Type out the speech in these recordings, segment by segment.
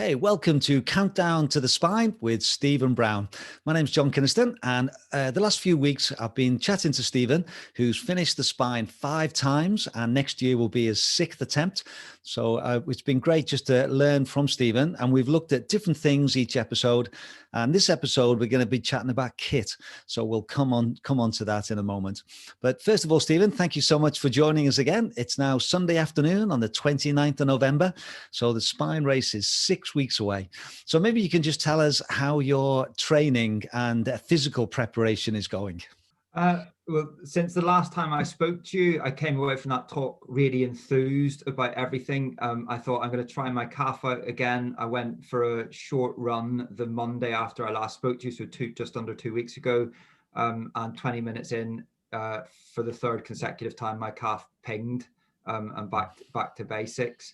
Okay, welcome to Countdown to the Spine with Stephen Brown. My name's John Kynaston, and the last few weeks I've been chatting to Stephen, who's finished the spine 5 times, and next year will be his 6th attempt. So it's been great just to learn from Stephen, and we've looked at different things each episode. And this episode, we're going to be chatting about kit. So we'll come on to that in a moment. But first of all, Stephen, thank you so much for joining us again. It's now Sunday afternoon on the 29th of November. So the spine race is 6 weeks away. So maybe you can just tell us how your training and physical preparation is going. Well, since the last time I spoke to you, I came away from that talk really enthused about everything. I thought I'm going to try my calf out again. I went for a short run the Monday after I last spoke to you, so just under 2 weeks ago, and 20 minutes in, for the 3rd consecutive time, my calf pinged, and back to basics.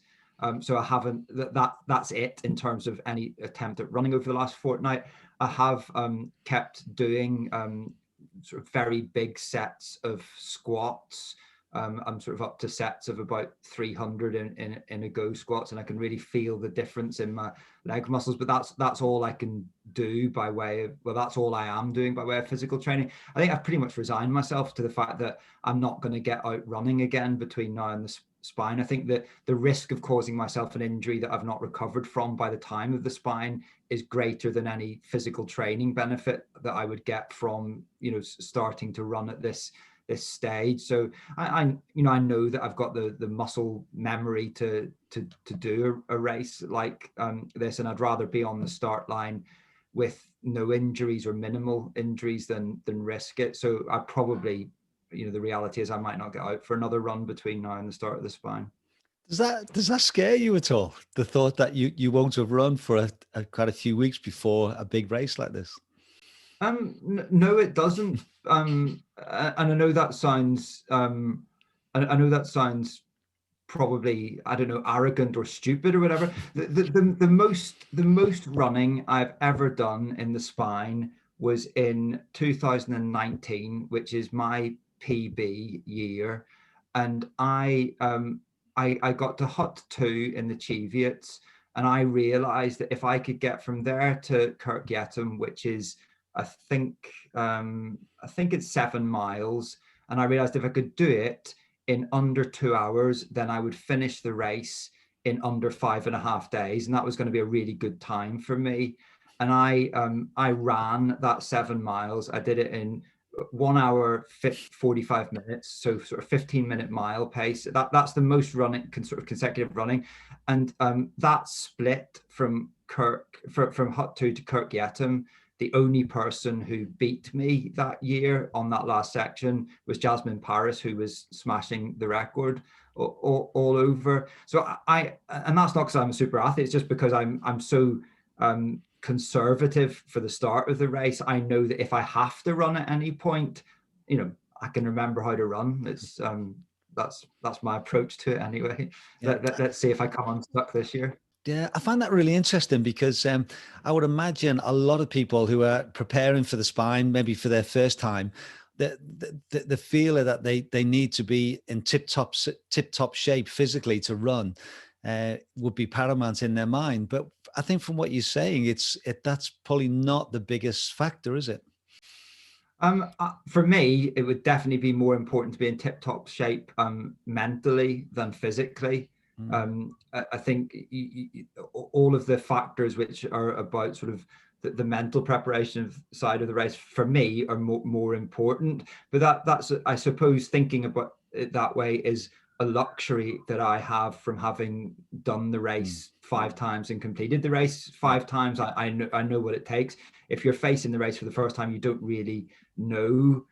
So I haven't, that's it in terms of any attempt at running over the last fortnight. I have kept doing sort of very big sets of squats. I'm sort of up to sets of about 300 in a go squats, and I can really feel the difference in my leg muscles. But that's all I can do by way of, well, that's all I am doing by way of physical training. I think I've pretty much resigned myself to the fact that I'm not going to get out running again between now and the spine. I think that the risk of causing myself an injury that I've not recovered from by the time of the spine is greater than any physical training benefit that I would get from, starting to run at this stage. So I know that I've got the muscle memory to do a race like this, and I'd rather be on the start line with no injuries or minimal injuries than risk it. So I probably, the reality is I might not get out for another run between now and the start of the spine. Does that scare you at all? The thought that you won't have run for quite a few weeks before a big race like this? No, it doesn't. And I know that sounds, I know that sounds probably, I don't know, arrogant or stupid or whatever. The most running I've ever done in the spine was in 2019, which is my PB year, and I got to Hut 2 in the Cheviots, and I realized that if I could get from there to Kirk Yetholm, which is I think it's 7 miles, and I realized if I could do it in under 2 hours, then I would finish the race in under 5.5 days, and that was going to be a really good time for me. And I ran that 7 miles. I did it in 1 hour 45 minutes, so sort of 15-minute mile pace. That's the most running sort of consecutive running, and that split from Hut 2 to Kirk Yetholm. The only person who beat me that year on that last section was Jasmine Paris, who was smashing the record all over. So and that's not because I'm a super athlete, it's just because I'm so conservative for the start of the race. I know that if I have to run at any point, I can remember how to run. It's that's my approach to it anyway. Yeah. Let's see if I come unstuck this year. Yeah, I find that really interesting because I would imagine a lot of people who are preparing for the spine, maybe for their first time, the feeler that they need to be in tip-top shape physically to run would be paramount in their mind. But I think from what you're saying, that's probably not the biggest factor, is it? For me, it would definitely be more important to be in tip-top shape mentally than physically. I think all of the factors which are about sort of the mental preparation side of the race for me are more important. But that's I suppose thinking about it that way is a luxury that I have from having done the race 5 times and completed the race 5 times. I know what it takes. If you're facing the race for the first time, you don't really know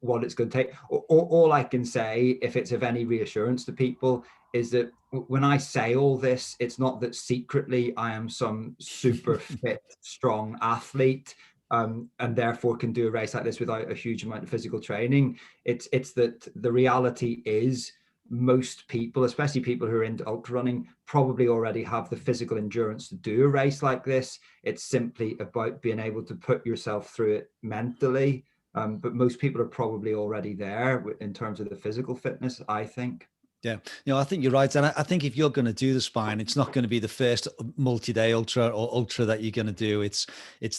what it's going to take. All I can say, if it's of any reassurance to people, is that when I say all this, it's not that secretly I am some super fit, strong athlete, and therefore can do a race like this without a huge amount of physical training. It's that the reality is most people, especially people who are into ultra running, probably already have the physical endurance to do a race like this. It's simply about being able to put yourself through it mentally. But most people are probably already there in terms of the physical fitness, I think. Yeah, I think you're right. And I think if you're going to do the spine, it's not going to be the first multi-day ultra or ultra that you're going to do. It's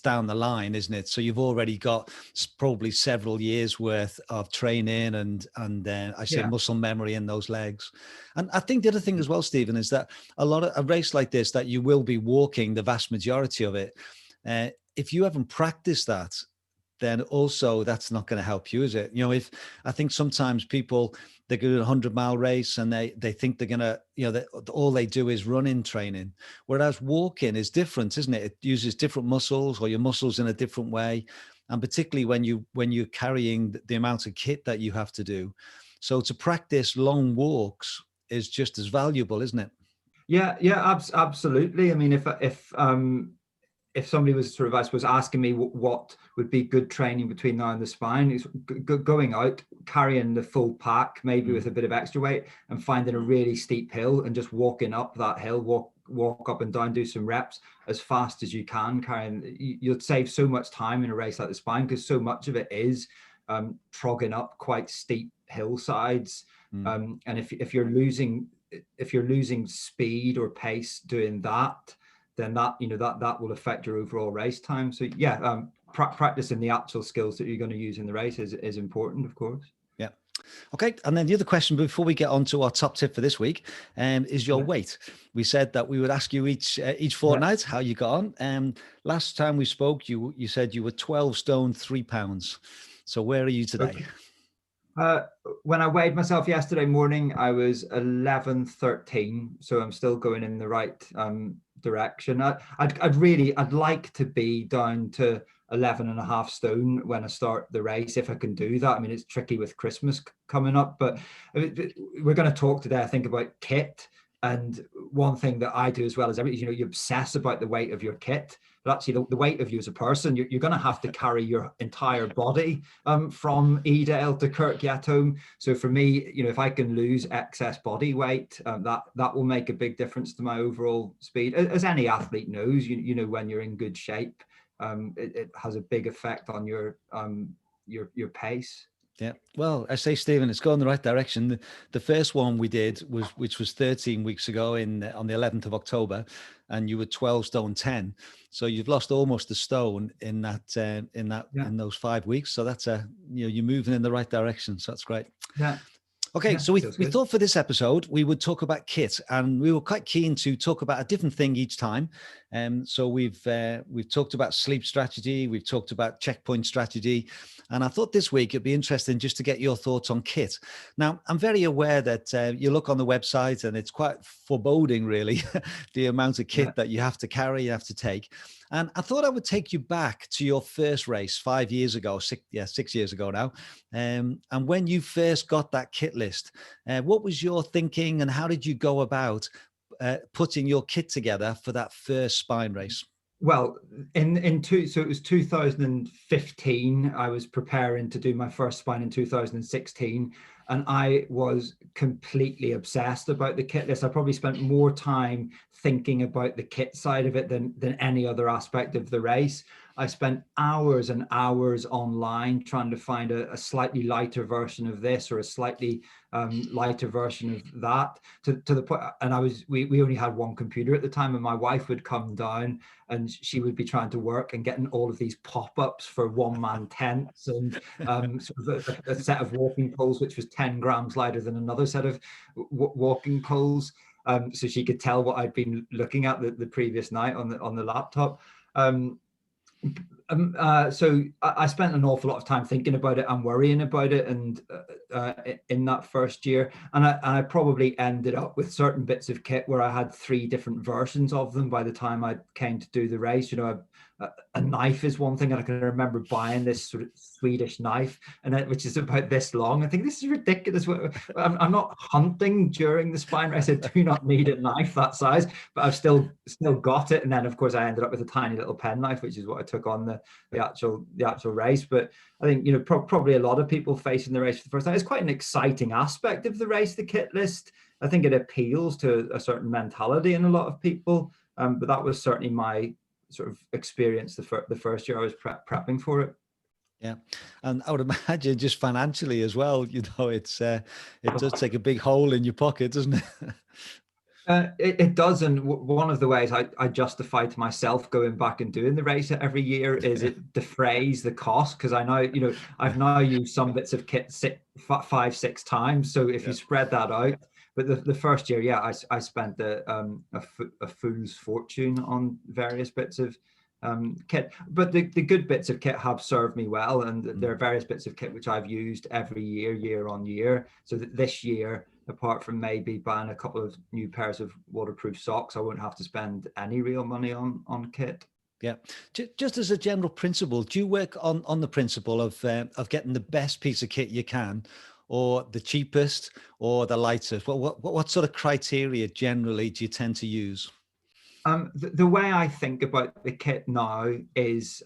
down the line, isn't it? So you've already got probably several years worth of training and I say Yeah. muscle memory in those legs. And I think the other thing as well, Stephen, is that a race like this, that you will be walking the vast majority of it. If you haven't practiced that, then also that's not going to help you, is it? If I think sometimes people, they go a 100-mile race and they think they're going to, all they do is run in training. Whereas walking is different, isn't it? It uses different muscles, or your muscles in a different way. And particularly when you're carrying the amount of kit that you have to do. So to practice long walks is just as valuable, isn't it? Yeah, yeah, absolutely. I mean, if somebody was sort of, I suppose, asking me what would be good training between now and the spine, is going out, carrying the full pack, maybe with a bit of extra weight, and finding a really steep hill and just walking up that hill, walk up and down, do some reps as fast as you can. You'll save so much time in a race like the spine, because so much of it is trogging up quite steep hillsides. And if you're losing speed or pace doing that, then that will affect your overall race time. So yeah, practicing the actual skills that you're going to use in the race is important, of course. Yeah. Okay. And then the other question before we get on to our top tip for this week is your weight. We said that we would ask you each fortnight how you got on. Last time we spoke, you said you were 12 stone, 3 pounds. So where are you today? Okay. When I weighed myself yesterday morning, I was 11:13. So I'm still going in the right direction. I'd like to be down to 11.5 stone when I start the race, if I can do that. I mean, it's tricky with Christmas coming up, but we're going to talk today, I think, about kit. And one thing that I do as well is you obsess about the weight of your kit, but actually the weight of you as a person, you're going to have to carry your entire body from Edale to Kirkyatome. So for me, if I can lose excess body weight, that will make a big difference to my overall speed. As any athlete knows, when you're in good shape, it has a big effect on your pace. Yeah. Well, I say, Stephen, it's going the right direction. The first one we did which was 13 weeks ago on the 11th of October, and you were 12 stone 10. So you've lost almost a stone in those 5 weeks. So that's you're moving in the right direction. So that's great. Yeah. Okay, so we thought for this episode we would talk about kit, and we were quite keen to talk about a different thing each time. So we've talked about sleep strategy, we've talked about checkpoint strategy, and I thought this week it'd be interesting just to get your thoughts on kit. Now, I'm very aware that you look on the website and it's quite foreboding, really, the amount of kit that you have to carry, you have to take. And I thought I would take you back to your first race 5 years ago, 6 years ago now. And when you first got that kit list, what was your thinking, and how did you go about putting your kit together for that first spine race? Well, so it was 2015. I was preparing to do my first spine in 2016, and I was completely obsessed about the kit list. I probably spent more time thinking about the kit side of it than any other aspect of the race. I spent hours and hours online trying to find a slightly lighter version of this, or a slightly lighter version of that, to the point. And we only had one computer at the time, and my wife would come down and she would be trying to work and getting all of these pop-ups for one-man tents, and sort of a set of walking poles which was 10 grams lighter than another set of walking poles, so she could tell what I'd been looking at the previous night on the laptop. So I spent an awful lot of time thinking about it and worrying about it, and in that first year, and I probably ended up with certain bits of kit where I had 3 different versions of them by the time I came to do the race. A knife is one thing, and I can remember buying this sort of Swedish knife, which is about this long. I think this is ridiculous. I'm not hunting during the spine race. I do not need a knife that size, but I've still got it. And then, of course, I ended up with a tiny little pen knife, which is what I took on the actual race. But I think probably a lot of people facing the race for the first time, it's quite an exciting aspect of the race, the kit list. I think it appeals to a certain mentality in a lot of people, but that was certainly my sort of experience the first year I was prepping for it. Yeah, and I would imagine just financially as well. It does take a big hole in your pocket, doesn't it? It does, and one of the ways I justify to myself going back and doing the race every year is it defrays the cost, because I know, I've now used some bits of kit 5, 6 times. So if you spread that out, but the first year, yeah, I spent a fool's fortune on various bits of kit, but the good bits of kit have served me well, and there are various bits of kit which I've used every year, year on year. So that this year, apart from maybe buying a couple of new pairs of waterproof socks, I won't have to spend any real money on kit. Yeah. Just as a general principle, do you work on the principle of getting the best piece of kit you can, or the cheapest, or the lightest? What sort of criteria generally do you tend to use? The way I think about the kit now is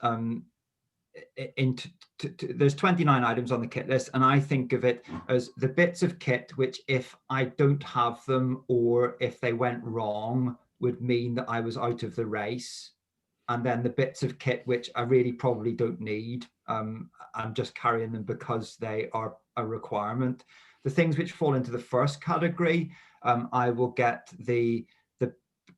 there's 29 items on the kit list, and I think of it as the bits of kit which, if I don't have them or if they went wrong, would mean that I was out of the race. And then the bits of kit which I really probably don't need, I'm just carrying them because they are a requirement. The things which fall into the first category, I will get the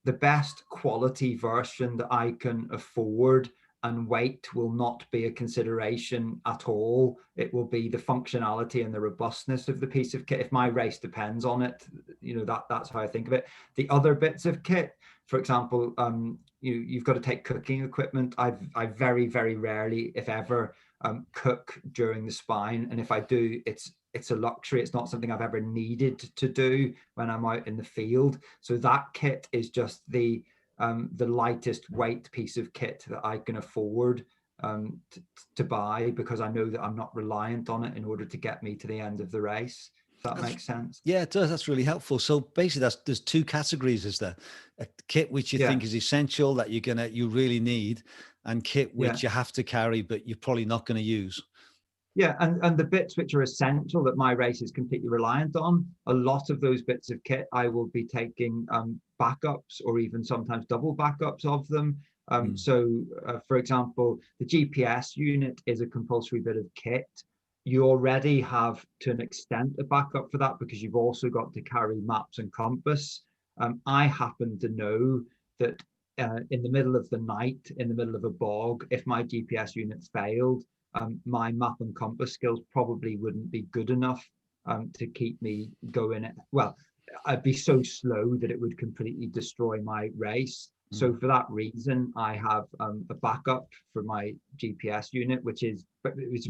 best quality version that I can afford, and weight will not be a consideration at all. It will be the functionality and the robustness of the piece of kit. If my race depends on it, that's how I think of it. The other bits of kit, for example, you've got to take cooking equipment. I very, very rarely, if ever, cook during the spine, and if I do, it's a luxury. It's not something I've ever needed to do when I'm out in the field. So that kit is just the lightest weight piece of kit that I can afford to buy, because I know that I'm not reliant on it in order to get me to the end of the race. If that makes sense. Yeah, it does. That's really helpful. So basically, there's two categories: is there a kit which you think is essential that you really need, and kit which you have to carry but you're probably not going to use. Yeah, and the bits which are essential that my race is completely reliant on, a lot of those bits of kit, I will be taking backups, or even sometimes double backups of them. So, for example, the GPS unit is a compulsory bit of kit. You already have, to an extent, a backup for that, because you've also got to carry maps and compass. I happen to know that in the middle of the night, in the middle of a bog, if my GPS unit failed, my map and compass skills probably wouldn't be good enough to keep me going. Well, I'd be so slow that it would completely destroy my race. So for that reason, I have a backup for my GPS unit, which is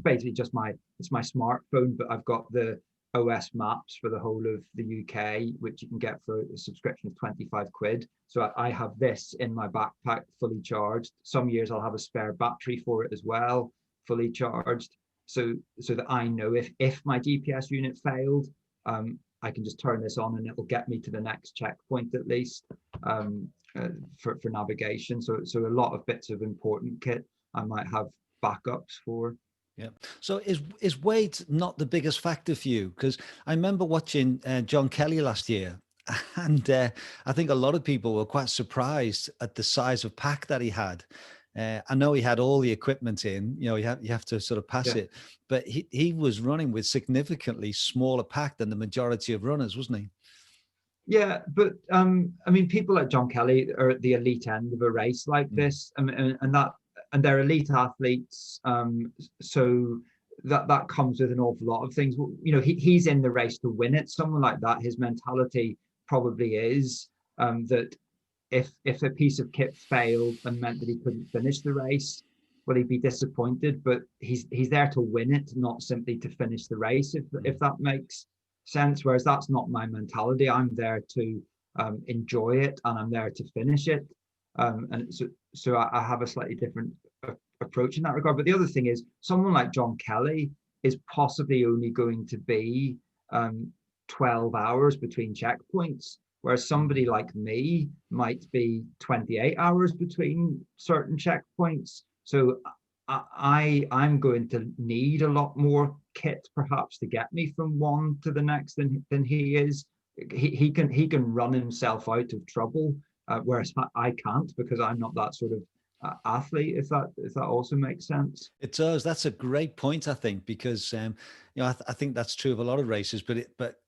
basically just it's my smartphone, but I've got the OS maps for the whole of the UK, which you can get for a subscription of 25 quid. So I have this in my backpack fully charged. Some years I'll have a spare battery for it as well, fully charged, so that I know if my GPS unit failed, I can just turn this on and it will get me to the next checkpoint at least, for navigation. So a lot of bits of important kit I might have backups for. Yeah. So is weight not the biggest factor for you? Because I remember watching John Kelly last year, and I think a lot of people were quite surprised at the size of pack that he had. I know he had all the equipment in, you have to sort of pass it, but he was running with significantly smaller pack than the majority of runners, wasn't he? Yeah, but I mean, people like John Kelly are at the elite end of a race like this, and they're elite athletes. So that comes with an awful lot of things. He's in the race to win it. Someone like that, his mentality probably is that if a piece of kit failed and meant that he couldn't finish the race, well, he'd be disappointed. But he's there to win it, not simply to finish the race. If that makes sense. Whereas that's not my mentality. I'm there to enjoy it, and I'm there to finish it. And so I have a slightly different approach in that regard. But the other thing is, someone like John Kelly is possibly only going to be 12 hours between checkpoints, whereas somebody like me might be 28 hours between certain checkpoints. So I'm going to need a lot more kit perhaps to get me from one to the next than he is. He can run himself out of trouble, whereas I can't, because I'm not that sort of athlete, if that also makes sense. It does. That's a great point, I think, because I think that's true of a lot of races, but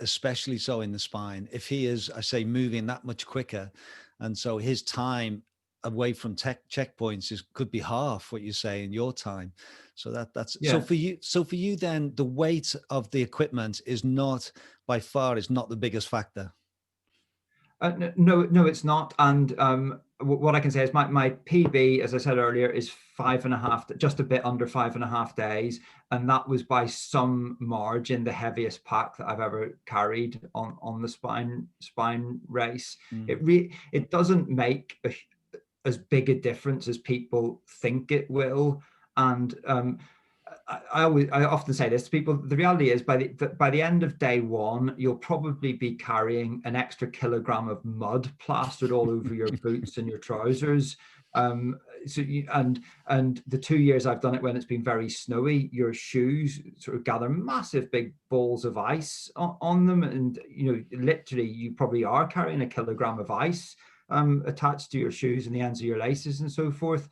especially so in the spine. If he is, I say, moving that much quicker, and so his time away from checkpoints could be half what you say in your time. So that's so Yeah. for you. So for you, then the weight of the equipment is not by far is not the biggest factor. No, it's not. And what I can say is my PB, as I said earlier, is 5.5, just a bit under 5.5 days, and that was by some margin the heaviest pack that I've ever carried on the spine race. Mm. It doesn't make as big a difference as people think it will, and I often say this to people. The reality is, by the end of day one, you'll probably be carrying an extra kilogram of mud plastered all over your boots and your trousers. And the 2 years I've done it when it's been very snowy, your shoes sort of gather massive big balls of ice on them, and literally you probably are carrying a kilogram of ice attached to your shoes and the ends of your laces and so forth.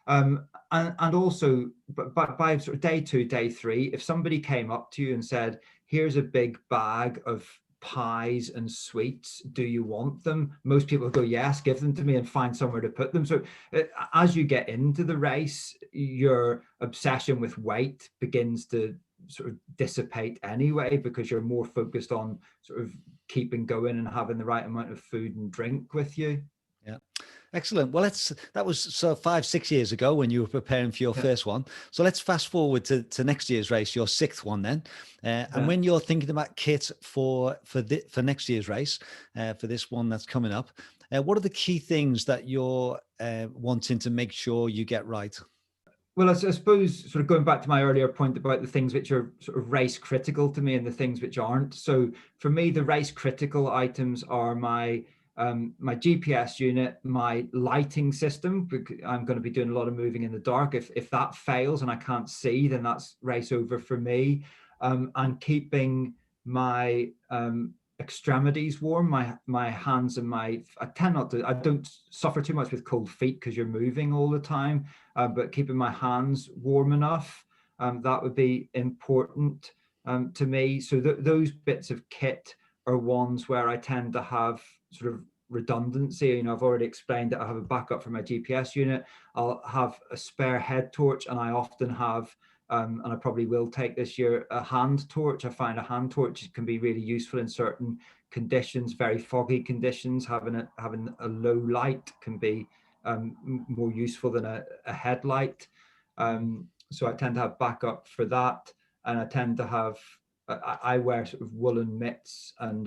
And also, by sort of day 2, day 3, if somebody came up to you and said, "Here's a big bag of pies and sweets, do you want them?" Most people go, "Yes, give them to me," and find somewhere to put them. So as you get into the race, your obsession with weight begins to sort of dissipate anyway, because you're more focused on sort of keeping going and having the right amount of food and drink with you. Yeah. Excellent. Well, that was so 5, 6 years ago when you were preparing for your Yeah. first one. So let's fast forward to next year's race, your sixth one then. And when you're thinking about kit for next year's race, for this one that's coming up, what are the key things that you're wanting to make sure you get right? Well, I suppose sort of going back to my earlier point about the things which are sort of race critical to me and the things which aren't. So for me, the race critical items are my GPS unit, my lighting system, because I'm going to be doing a lot of moving in the dark. If that fails and I can't see, then that's race over for me. And keeping my extremities warm, my hands and I don't suffer too much with cold feet because you're moving all the time, but keeping my hands warm enough, that would be important to me. So those bits of kit are ones where I tend to have sort of redundancy. I've already explained that I have a backup for my GPS unit. I'll have a spare head torch, and I often have and I probably will take this year, a hand torch. I find a hand torch can be really useful in certain conditions, very foggy conditions. Having a low light can be more useful than a headlight. So I tend to have backup for that, and I tend to have I wear sort of woolen mitts and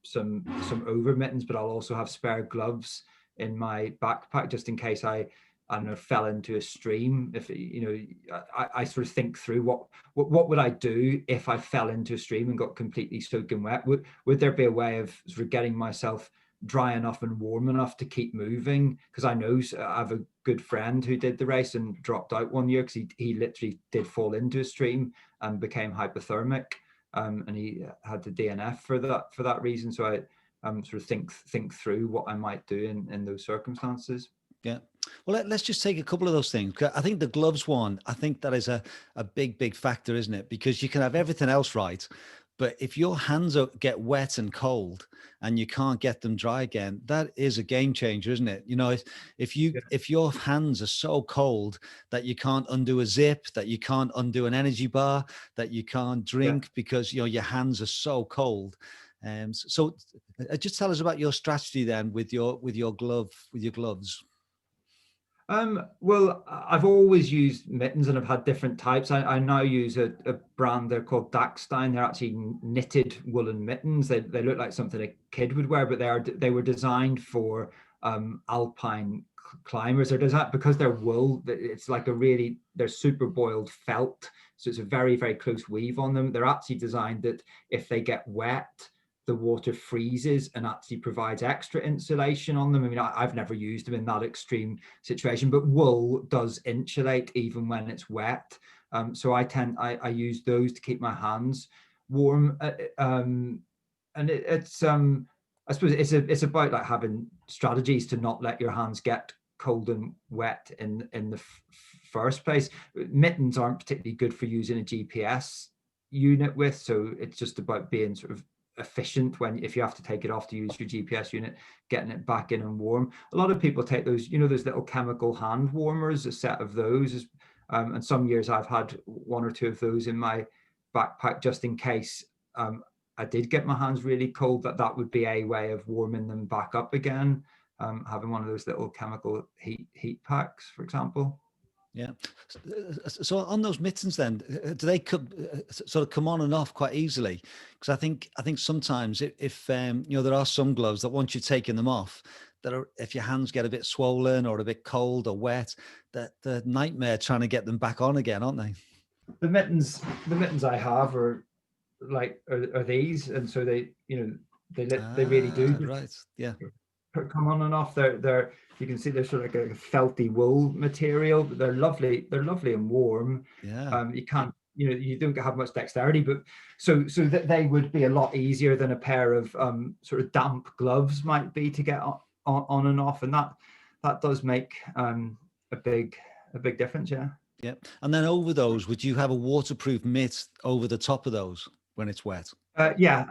some over mittens, but I'll also have spare gloves in my backpack just in case I don't know, fell into a stream. If I sort of think through what would I do if I fell into a stream and got completely soaking wet? Would there be a way of sort of getting myself dry enough and warm enough to keep moving? Because I know I have a good friend who did the race and dropped out one year because he literally did fall into a stream and became hypothermic, and he had to DNF for that reason. So I sort of think through what I might do in those circumstances. Yeah. Well, let's just take a couple of those things. I think the gloves one, I think that is a big factor, isn't it? Because you can have everything else right, but if your hands get wet and cold and you can't get them dry again, that is a game changer, isn't it? If your hands are so cold that you can't undo a zip, that you can't undo an energy bar, that you can't drink because your hands are so cold. So just tell us about your strategy then with your gloves. Well, I've always used mittens and I've had different types. I now use a brand, they're called Dachstein. They're actually knitted woolen mittens. They look like something a kid would wear, but they were designed for alpine climbers. They're designed because they're wool. It's like they're super boiled felt. So it's a very, very close weave on them. They're actually designed that if they get wet, the water freezes and actually provides extra insulation on them. I mean, I've never used them in that extreme situation, but wool does insulate even when it's wet. So I use those to keep my hands warm. And it's I suppose it's about like having strategies to not let your hands get cold and wet in the first place. Mittens aren't particularly good for using a GPS unit with, so it's just about being sort of efficient if you have to take it off to use your GPS unit, getting it back in and warm. A lot of people take those, those little chemical hand warmers, a set of those, and some years I've had one or two of those in my backpack just in case I did get my hands really cold. That would be a way of warming them back up again. Having one of those little chemical heat packs, for example. Yeah. So on those mittens, then, do they sort of come on and off quite easily? Because I think sometimes if there are some gloves that once you've taken them off, if your hands get a bit swollen or a bit cold or wet, that the nightmare trying to get them back on again, aren't they? The mittens I have are these, and so they really do right, yeah, come on and off. They're you can see they're sort of like a felty wool material, but they're lovely and warm. Yeah. You can't, you don't have much dexterity, but so that they would be a lot easier than a pair of sort of damp gloves might be to get on and off, and that does make a big difference. Yeah. And then over those, would you have a waterproof mitt over the top of those when it's wet? Yes,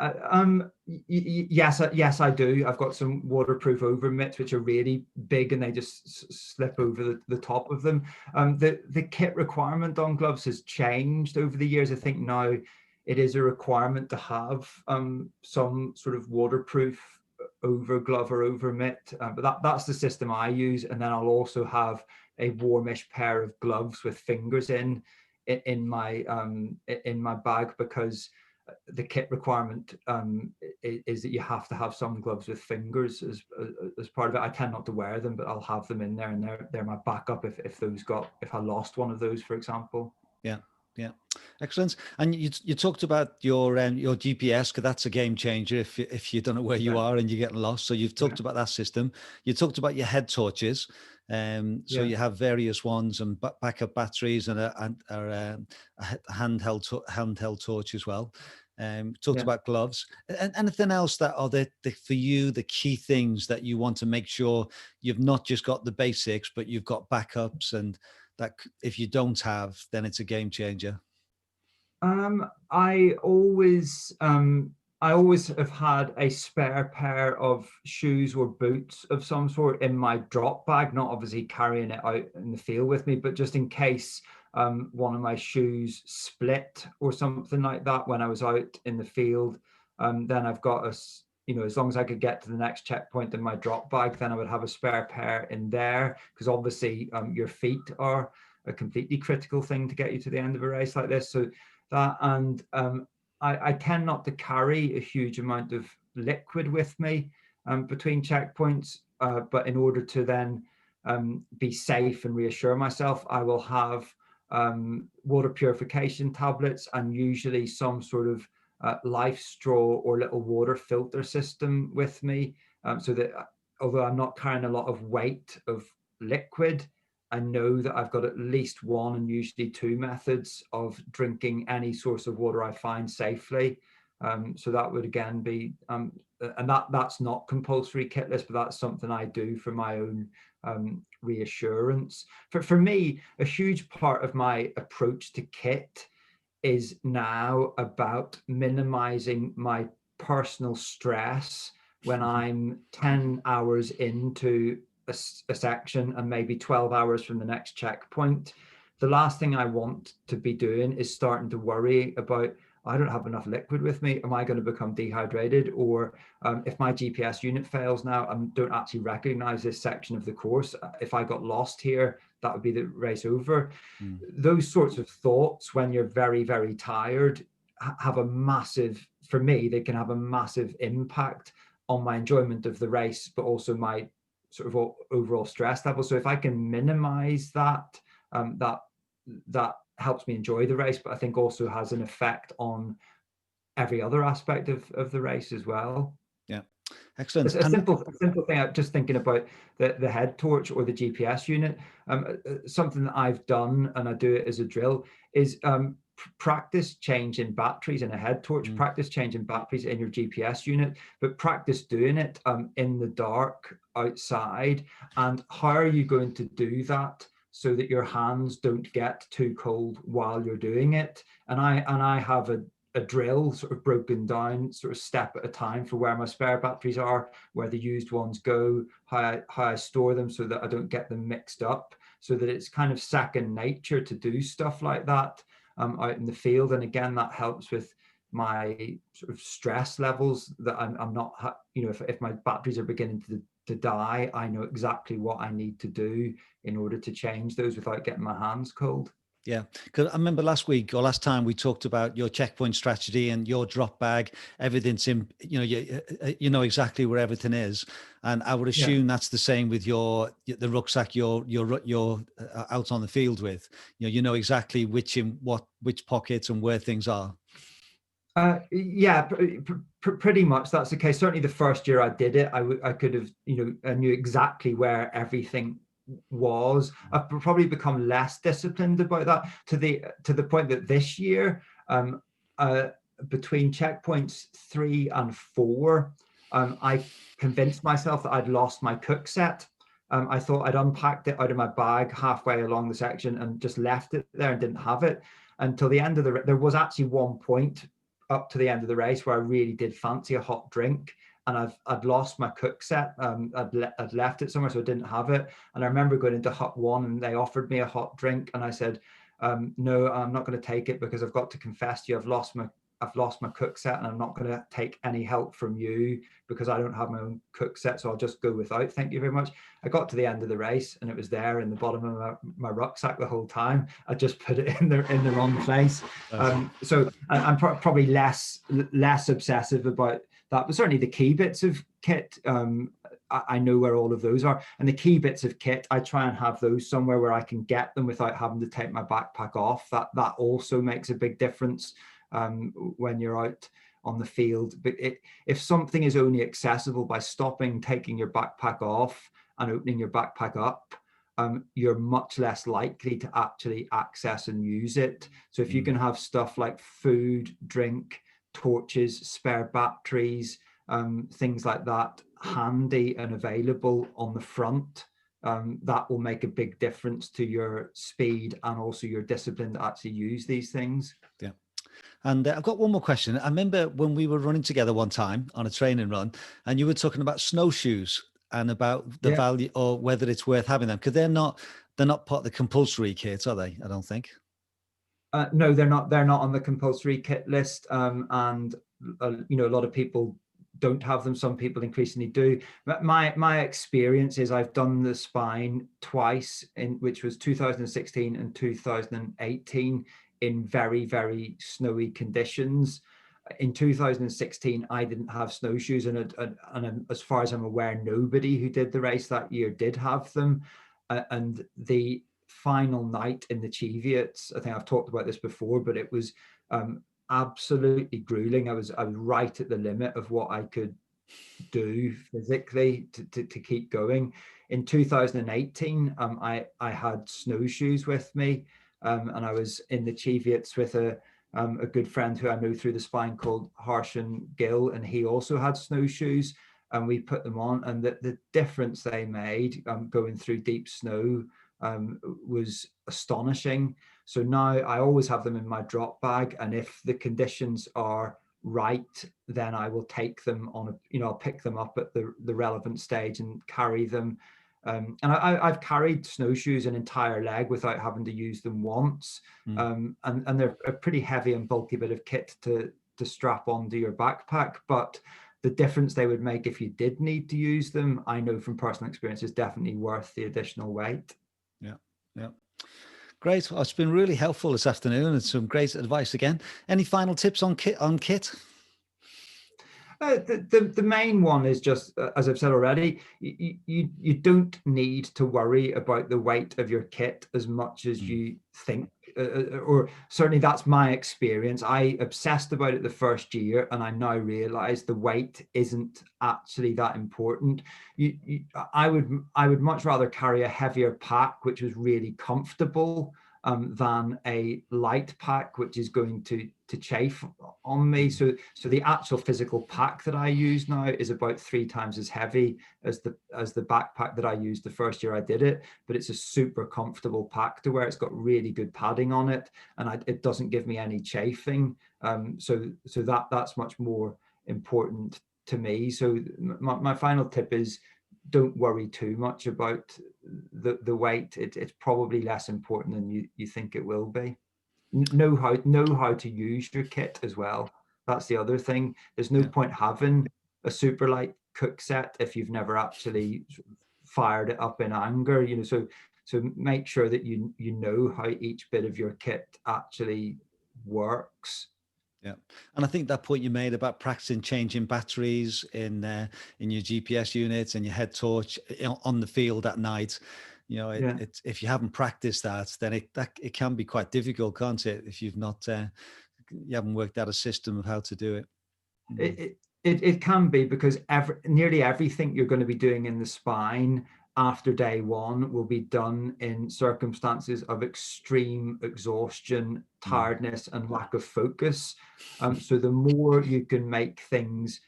I do. I've got some waterproof over mitts, which are really big and they just slip over the top of them. The kit requirement on gloves has changed over the years. I think now it is a requirement to have some sort of waterproof over glove or over mitt, but that's the system I use. And then I'll also have a warmish pair of gloves with fingers in my bag, because the kit requirement is that you have to have some gloves with fingers as part of it. I tend not to wear them, but I'll have them in there, and they're my backup if I lost one of those, for example. Yeah, excellent. And you talked about your GPS, because that's a game changer if you don't know where you are and you're getting lost. So you've talked about that system. You talked about your head torches. So you have various ones and backup batteries and a handheld torch as well. Talked about gloves. And anything else that are for you the key things that you want to make sure you've not just got the basics, but you've got backups, and that if you don't have, then it's a game changer? I always have had a spare pair of shoes or boots of some sort in my drop bag, not obviously carrying it out in the field with me, but just in case one of my shoes split or something like that when I was out in the field. Then I've got as long as I could get to the next checkpoint in my drop bag, then I would have a spare pair in there, because obviously your feet are a completely critical thing to get you to the end of a race like this. So that, and I tend not to carry a huge amount of liquid with me between checkpoints, but in order to then be safe and reassure myself, I will have water purification tablets, and usually some sort of life straw or little water filter system with me, so that although I'm not carrying a lot of weight of liquid, I know that I've got at least one and usually two methods of drinking any source of water I find safely. So that would again be, and that's not compulsory kit list, but that's something I do for my own reassurance. For me, a huge part of my approach to kit is now about minimizing my personal stress when I'm 10 hours into a section and maybe 12 hours from the next checkpoint. The last thing I want to be doing is starting to worry about, I don't have enough liquid with me. Am I going to become dehydrated? Or if my GPS unit fails now, I don't actually recognize this section of the course. If I got lost here, that would be the race over. Those sorts of thoughts when you're very, very tired have a massive, for me, they can have a massive impact on my enjoyment of the race, but also my sort of overall stress level. So if I can minimize that, that helps me enjoy the race, but I think also has an effect on every other aspect of the race as well. Yeah, excellent. A simple thing, I'm just thinking about the head torch or the GPS unit. Something that I've done, and I do it as a drill, is practice changing batteries in a head torch, practice changing batteries in your GPS unit, but practice doing it in the dark outside. And how are you going to do that so that your hands don't get too cold while you're doing it? And I have a drill sort of broken down sort of step at a time for where my spare batteries are, where the used ones go, how I store them so that I don't get them mixed up, so that it's kind of second nature to do stuff like that out in the field. And again, that helps with my sort of stress levels, that I'm not, you know, if my batteries are beginning to die, I know exactly what I need to do in order to change those without getting my hands cold. Yeah, because I remember last week or last time we talked about your checkpoint strategy and your drop bag. Everything's in, you know, you know exactly where everything is, and I would assume that's the same with the rucksack you're out on the field with. You know exactly which pockets and where things are. Yeah, pretty much that's the case. Certainly the first year I did it, I could have, you know, I knew exactly where everything was. I've probably become less disciplined about that, to the point that this year, between checkpoints 3 and 4, I convinced myself that I'd lost my cook set. I thought I'd unpacked it out of my bag halfway along the section and just left it there and didn't have it until the end of there was actually one point up to the end of the race where I really did fancy a hot drink, and I'd lost my cook set. I'd left it somewhere, so I didn't have it. And I remember going into hut 1 and they offered me a hot drink, and I said, no, I'm not going to take it, because I've got to confess to you, I've lost my cook set, and I'm not going to take any help from you because I don't have my own cook set, so I'll just go without, thank you very much. I got to the end of the race and it was there in the bottom of my rucksack the whole time. I just put it in the wrong place. So I'm probably less obsessive about that, but certainly the key bits of kit, I know where all of those are, and the key bits of kit, I try and have those somewhere where I can get them without having to take my backpack off. That also makes a big difference when you're out on the field. But if something is only accessible by stopping, taking your backpack off and opening your backpack up, you're much less likely to actually access and use it. So if you can have stuff like food, drink, torches, spare batteries, things like that handy and available on the front, that will make a big difference to your speed and also your discipline to actually use these things. Yeah. And I've got one more question. I remember when we were running together one time on a training run, and you were talking about snowshoes and about the value, or whether it's worth having them, because they're not part of the compulsory kit, are they? I don't think. No, they're not. They're not on the compulsory kit list, and you know, a lot of people don't have them. Some people increasingly do. But my experience is I've done the Spine twice, which was 2016 and 2018, in very, very snowy conditions. In 2016, I didn't have snowshoes, and as far as I'm aware, nobody who did the race that year did have them. And the final night in the Cheviots, I think I've talked about this before, but it was absolutely grueling. I was right at the limit of what I could do physically to keep going. In 2018, I had snowshoes with me, and I was in the Cheviots with a good friend who I know through the Spine called Harshan Gill, and he also had snowshoes, and we put them on, and the difference they made going through deep snow was astonishing. So now I always have them in my drop bag, and if the conditions are right, then I will take them on I'll pick them up at the relevant stage and carry them. And I've carried snowshoes an entire leg without having to use them once. And they're a pretty heavy and bulky bit of kit to strap onto your backpack, but the difference they would make if you did need to use them, I know from personal experience, is definitely worth the additional weight. Yeah. Great. Well, it's been really helpful this afternoon, and some great advice again. Any final tips on kit? The main one is just, as I've said already, you don't need to worry about the weight of your kit as much as you think, or certainly that's my experience. I obsessed about it the first year, and I now realize the weight isn't actually that important. I would much rather carry a heavier pack, which was really comfortable, than a light pack, which is going to chafe on me. So the actual physical pack that I use now is about 3 times as heavy as the backpack that I used the first year I did it, but it's a super comfortable pack to wear. It's got really good padding on it, and it doesn't give me any chafing. So that's much more important to me. So my final tip is, don't worry too much about the weight. It's probably less important than you think it will be. Know how to use your kit as well. That's the other thing. There's no point having a super light cook set if you've never actually fired it up in anger. So make sure that you know how each bit of your kit actually works. Yeah, and I think that point you made about practicing changing batteries in your GPS units and your head torch on the field at night, it's if you haven't practiced that, then it can be quite difficult, can't it? If you've not you haven't worked out a system of how to do it. It can be, because nearly everything you're going to be doing in the spine after day one will be done in circumstances of extreme exhaustion, tiredness, and lack of focus. So the more you can make things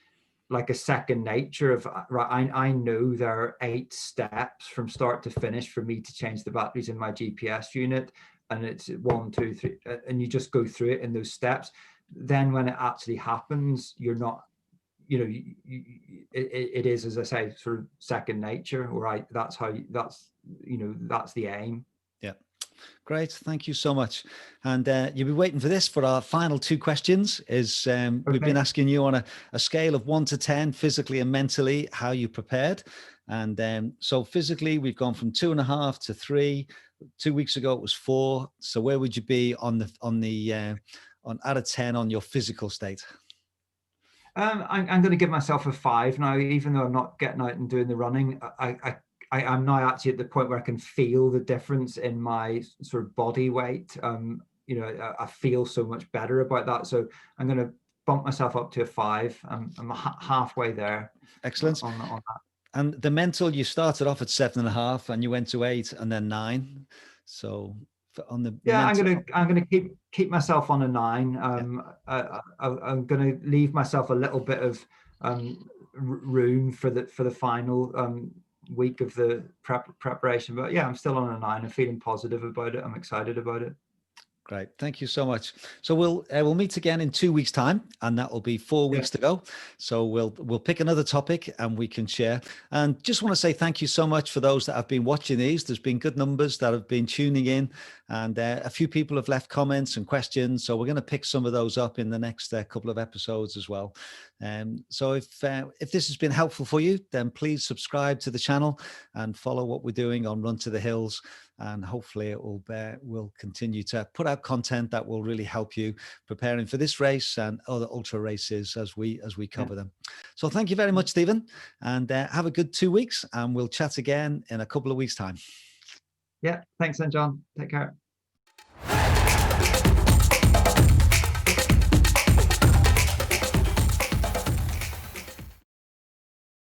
like a second nature of, right, I know there are 8 steps from start to finish for me to change the batteries in my GPS unit, and it's 1, 2, 3, and you just go through it in those steps. Then when it actually happens, you're not, it is, as I say, sort of second nature. Right, that's the aim. Yeah. Great. Thank you so much. And you'll be waiting for this for our final 2 questions. We've been asking you on a scale of 1 to 10, physically and mentally, how you prepared. And so physically, we've gone from 2.5 to 3. 2 weeks ago, it was 4. So where would you be on out of 10 on your physical state? I'm going to give myself a 5 now, even though I'm not getting out and doing the running. I'm now actually at the point where I can feel the difference in my sort of body weight. I feel so much better about that. So I'm going to bump myself up to a 5. I'm halfway there. Excellent. On that. And the mental, you started off at 7.5 and you went to 8 and then 9. So on the mental... I'm gonna keep myself on a 9. I'm gonna leave myself a little bit of room for the final week of the preparation, but yeah, I'm still on a 9. I'm feeling positive about it. I'm excited about it. Great. Thank you so much. So we'll meet again in 2 weeks' time, and that will be 4 weeks to go. So we'll pick another topic and we can share. And just want to say thank you so much for those that have been watching these. There's been good numbers that have been tuning in, and a few people have left comments and questions. So we're going to pick some of those up in the next couple of episodes as well. So if this has been helpful for you, then please subscribe to the channel and follow what we're doing on Run to the Hills. And hopefully it will continue to put out content that will really help you preparing for this race and other ultra races as we cover them. So thank you very much, Stephen, and have a good 2 weeks, and we'll chat again in a couple of weeks' time. Yeah, thanks then, John. Take care.